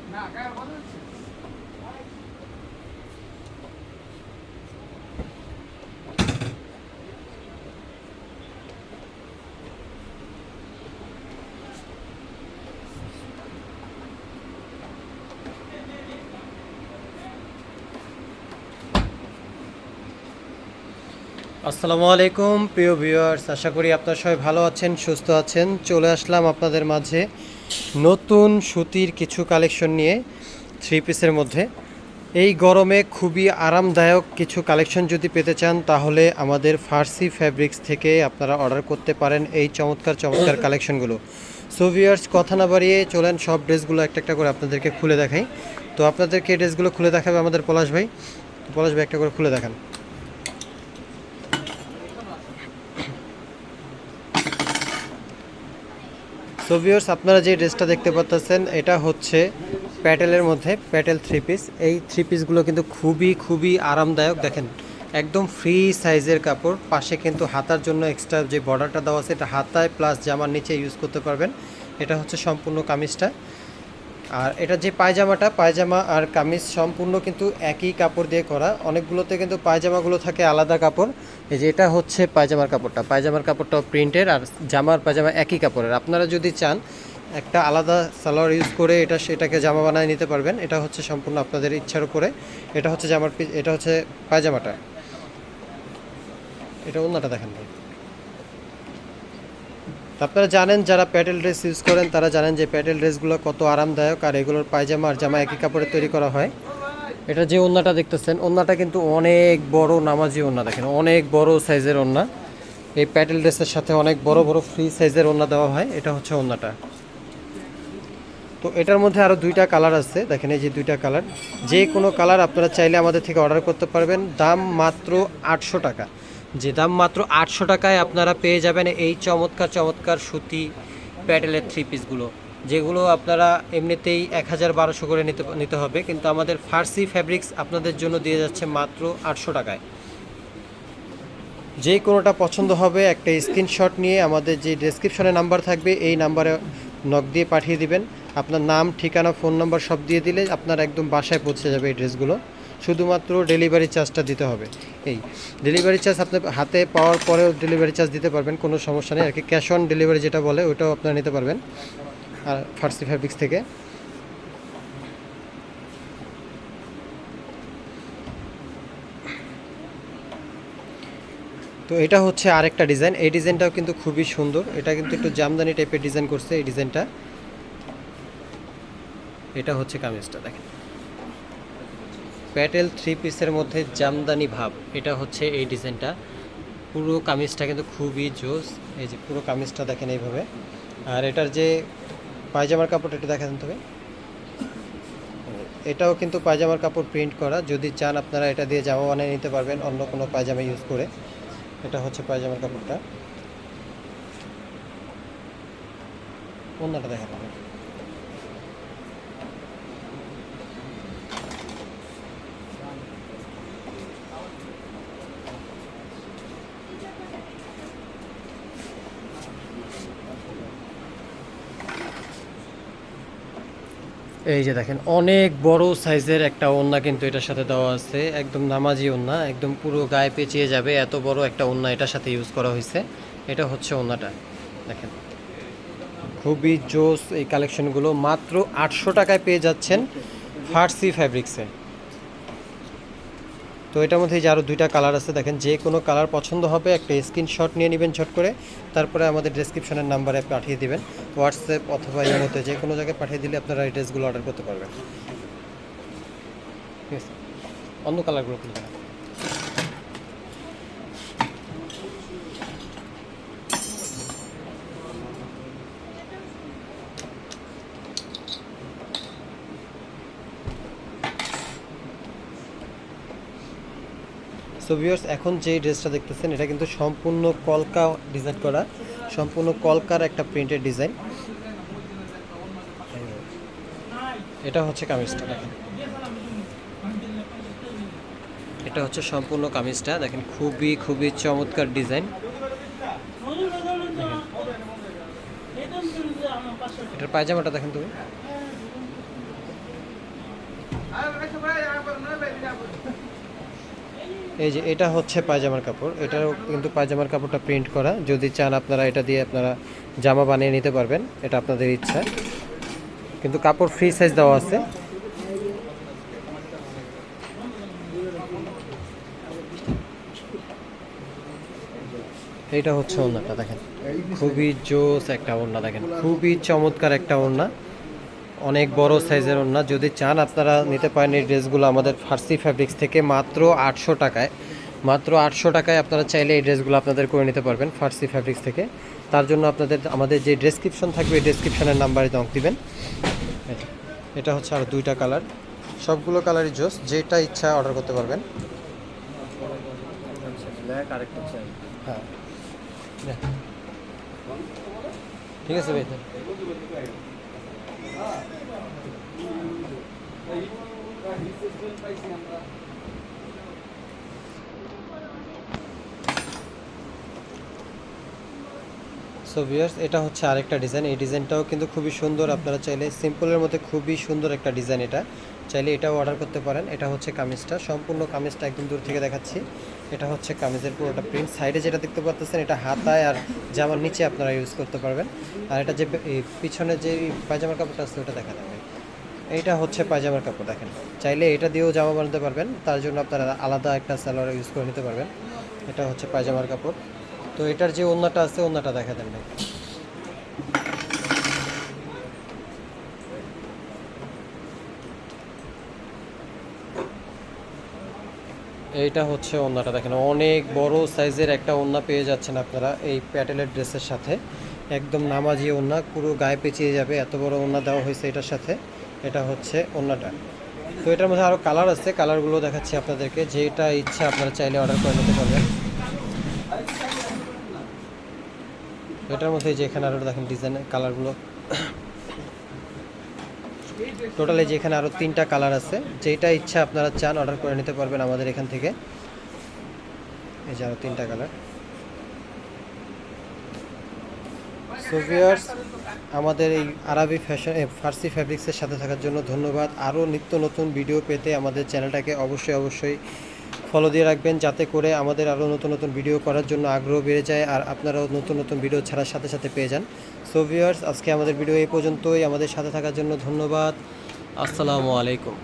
আসসালামু আলাইকুম প্রিয় ভিউয়ার্স, আশা করি আপনারা সবাই ভালো আছেন, সুস্থ আছেন। চলে আসলাম আপনাদের মাঝে নতুন সুতির কিছু কালেকশন নিয়ে থ্রি পিসের মধ্যে। এই গরমে খুবই আরামদায়ক কিছু কালেকশন যদি পেতে চান তাহলে আমাদের ফার্সি ফ্যাব্রিক্স থেকে আপনারা অর্ডার করতে পারেন এই চমৎকার চমৎকার কালেকশনগুলো। সো ভিউয়ার্স, কথা না বাড়িয়ে চলেন সব ড্রেসগুলো একটা একটা করে আপনাদেরকে খুলে দেখাই। তো আপনাদেরকে এই ড্রেসগুলো খুলে দেখাবে আমাদের পলাশ ভাই। পলাশ ভাই একটা করে খুলে দেখান। সো ভিউয়ার্স, আপনারা যে ড্রেসটা দেখতে পাচ্ছেন এটা হচ্ছে প্যাটেলের মধ্যে প্যাটেল থ্রি পিস। এই থ্রি পিসগুলো কিন্তু খুবই খুবই আরামদায়ক। দেখেন একদম ফ্রি সাইজের কাপড়, পাশে কিন্তু হাতার জন্য এক্সট্রা যে বর্ডারটা দেওয়া আছে এটা হাতায় প্লাস জামার নিচে ইউজ করতে পারবেন। এটা হচ্ছে সম্পূর্ণ কামিজটা। আর এটা যে পায়জামা আর কামিজ সম্পূর্ণ কিন্তু একই কাপড় দিয়ে করা। অনেকগুলোতে কিন্তু পায়জামাগুলো থাকে আলাদা কাপড়। এই যে এটা হচ্ছে পায়জামার কাপড়টাও প্রিন্টের, আর পায়জামা একই কাপড়ের। আপনারা যদি চান একটা আলাদা সালোয়ার ইউজ করে সেটাকে জামা বানায় নিতে পারবেন। এটা হচ্ছে সম্পূর্ণ আপনাদের ইচ্ছার উপরে। এটা হচ্ছে এটা হচ্ছে পায়জামাটা। এটা ওন্নাটা দেখেন ভাই। আপনারা জানেন, যারা প্যাটেল ড্রেস ইউজ করেন তারা জানেন যে প্যাটেল ড্রেসগুলো কত আরামদায়ক, আর এগুলোর পায়জামা আর জামা একই কাপড়ে তৈরি করা হয়। এটা যে ওন্নাটা দেখতেছেন, ওন্নাটা কিন্তু অনেক বড় নামাজি ওন্না। দেখেন অনেক বড় সাইজের ওন্না। এই প্যাটেল ড্রেসের সাথে অনেক বড় বড় ফ্রি সাইজের ওন্না দেওয়া হয়। এটা হচ্ছে ওন্নাটা। তো এটার মধ্যে আরও দুইটা কালার আছে। দেখেন এই যে দুইটা কালার, যে কোনো কালার আপনারা চাইলে আমাদের থেকে অর্ডার করতে পারবেন। দাম মাত্র 800 টাকা। যে দাম মাত্র 800 টাকায় আপনারা পেয়ে যাবেন এই চমৎকার চমৎকার সুতি প্যাটেলের থ্রি পিসগুলো, যেগুলো আপনারা এমনিতেই 1000-1200 করে নিতে হবে, কিন্তু আমাদের ফার্সি ফ্যাব্রিক্স আপনাদের জন্য দিয়ে যাচ্ছে মাত্র 800 টাকায়। যে কোনোটা পছন্দ হবে একটা স্ক্রিনশট নিয়ে আমাদের যে ডেসক্রিপশনে নাম্বার থাকবে এই নাম্বারে নক দিয়ে পাঠিয়ে দিবেন। আপনার নাম, ঠিকানা, ফোন নাম্বার সব দিয়ে দিলে আপনার একদম বাসায় পৌঁছে যাবে এই ড্রেসগুলো। শুধুমাত্র ডেলিভারি চার্জটা দিতে হবে। এই ডেলিভারি চার্জ আপনার হাতে পাওয়ার পরেও ডেলিভারি চার্জ দিতে পারবেন, কোনো সমস্যা নেই আর কি। ক্যাশ অন ডেলিভারি যেটা বলে ওটাও আপনারা নিতে পারবেন আর ফার্সি ফ্যাব্রিক্স থেকে। তো এটা হচ্ছে আরেকটা ডিজাইন। এই ডিজাইনটাও কিন্তু খুবই সুন্দর। এটা কিন্তু একটু জামদানি টাইপের ডিজাইন করছে এই ডিজাইনটা। এটা হচ্ছে কামিজটা দেখেন, প্যাটেল থ্রি পিসের মধ্যে জামদানি ভাব। এটা হচ্ছে এই ডিজাইনটা। পুরো কামিজটা কিন্তু খুবই জোস। এই যে পুরো কামিজটা দেখেন এইভাবে। আর এটার যে পায়জামার কাপড় এটা দেখাতেন তবে, এটাও কিন্তু পায়জামার কাপড় প্রিন্ট করা। যদি চান আপনারা এটা দিয়ে জামা বানিয়ে নিতে পারবেন অন্য কোনো পায়জামা ইউজ করে। এটা হচ্ছে পায়জামার কাপড়টা। অন্যটা দেখাতে হবে। এই যে দেখেন অনেক বড় সাইজের একটা ওড়না কিন্তু এটার সাথে দেওয়া আছে। একদম নামাজি ওড়না, একদম পুরো গায়ে পেঁচিয়ে যাবে এত বড় একটা ওড়না এটার সাথে ইউজ করা হয়েছে। এটা হচ্ছে ওড়নাটা দেখেন, খুবই জোস। এই কালেকশনগুলো মাত্র 800 টাকায় পেয়ে যাচ্ছেন ফার্সি ফ্যাব্রিক্সে। তো এটার মধ্যে যে আরও দুইটা কালার আছে, দেখেন যে কোনো কালার পছন্দ হবে একটা স্ক্রিনশট নিয়ে নেবেন ঝট করে, তারপরে আমাদের ডেসক্রিপশনের নাম্বারে পাঠিয়ে দিবেন। হোয়াটসঅ্যাপ অথবা ইমোতে যে কোনো জায়গায় পাঠিয়ে দিলে আপনারা এই ড্রেসগুলো অর্ডার করতে পারবেন। ঠিক আছে, অন্য কালারগুলো খুলে দেখান। সো ভিউয়ার্স, এখন যে ড্রেসটা দেখতেছেন এটা কিন্তু সম্পূর্ণ কলকা ডিজাইন করা, সম্পূর্ণ কলকার একটা প্রিন্টেড ডিজাইন। এটা হচ্ছে কামিজটা দেখেন, এটা হচ্ছে সম্পূর্ণ কামিজটা দেখেন, খুবই খুবই চমৎকার ডিজাইন। এটার পায়জামাটা দেখেন তুমি, এই যে এটা হচ্ছে পায়জামার কাপড়, এটাও কিন্তু পায়জামার কাপড়টা প্রিন্ট করা। যদি চান আপনারা এটা দিয়ে আপনারা জামা বানিয়ে নিতে পারবেন, এটা আপনাদের ইচ্ছা, কিন্তু কাপড় ফ্রি সাইজ দেওয়া আছে। এইটা হচ্ছে ওড়নাটা দেখেন, খুবই জোস একটা ওড়না, দেখেন খুবই চমৎকার একটা ওড়না, অনেক বড় সাইজের ওড়না। যদি চান আপনারা নিতে পারেন এই ড্রেসগুলো আমাদের ফার্সি ফ্যাব্রিক্স থেকে মাত্র 800 টাকায়। মাত্র 800 টাকায় আপনারা চাইলে এই ড্রেসগুলো আপনাদের করে নিতে পারবেন ফার্সি ফ্যাব্রিক্স থেকে। তার জন্য আপনাদের আমাদের যে ডেসক্রিপশন থাকবে এই ডেসক্রিপশনের নাম্বারে নক দিবেন। এটা হচ্ছে আর দুইটা কালার, সবগুলো কালারই জোস, যেটা ইচ্ছা অর্ডার করতে পারবেন। হ্যাঁ ঠিক আছে ভাই। সো ভিউয়ার্স, এটা হচ্ছে আরেকটা ডিজাইন, এই ডিজাইনটাও কিন্তু খুবই সুন্দর। আপনারা চাইলে সিম্পলের মধ্যে খুবই সুন্দর একটা ডিজাইন, এটা চাইলে এটাও অর্ডার করতে পারেন। এটা হচ্ছে কামিজটা, সম্পূর্ণ কামিজটা একদম দূর থেকে দেখাচ্ছি। এটা হচ্ছে কামিজের পুরোটা প্রিন্ট, সাইডে যেটা দেখতে পাচ্ছেন এটা হাতায় আর জামার নিচে আপনারা ইউজ করতে পারবেন। আর এটা যে পিছনে যে পায়জামার কাপড়টা আছে ওটা দেখা যাবে, এইটা হচ্ছে পায়জামার কাপড় দেখেন। চাইলে এটা দিয়েও জামা বানাতে পারবেন, তার জন্য আপনারা আলাদা একটা সালোয়ার ইউজ করে নিতে পারবেন। এটা হচ্ছে পায়জামার কাপড়। তো এটার যে ওড়নাটা আছে ওড়নাটা দেখা দেন ভাই। এইটা হচ্ছে ওড়নাটা দেখেন, অনেক বড় সাইজের একটা ওড়না পেয়ে যাচ্ছেন আপনারা এই প্যাটেলের ড্রেসের সাথে। একদম নামাজি ওড়না, পুরো গায়ে পেঁচিয়ে যাবে, এত বড় ওড়না দেওয়া হয়েছে এটার সাথে। এটা হচ্ছে ওড়নাটা। তো এটার মধ্যে আরও কালার আছে, কালারগুলো দেখাচ্ছি আপনাদেরকে, যেটা ইচ্ছা আপনারা চাইলে অর্ডার করে নিতে পারবেন। এটার মধ্যে যে এখানে আরও দেখেন ডিজাইনের কালারগুলো, টোটালি যে এখানে আরও 3টা কালার আছে, যেটা ইচ্ছা আপনারা চান অর্ডার করে নিতে পারবেন আমাদের এখান থেকে। এই যে আরও 3টা কালার। সো ভিউয়ার্স, আমাদের এই আরবি ফ্যাশন ফার্সি ফ্যাব্রিক্সের সাথে থাকার জন্য ধন্যবাদ। আরও নিত্য নতুন ভিডিও পেতে আমাদের চ্যানেলটাকে অবশ্যই ফলো দিয়ে রাখবেন, যাতে করে আমাদের আরও নতুন নতুন ভিডিও করার জন্য আগ্রহ বেড়ে যায়, আর আপনারাও নতুন নতুন ভিডিও ছাড়ার সাথে সাথে পেয়ে যান। সো ভিউয়ার্স, আজকে আমাদের ভিডিও এই পর্যন্তই। আমাদের সাথে থাকার জন্য ধন্যবাদ। আসসালামু আলাইকুম।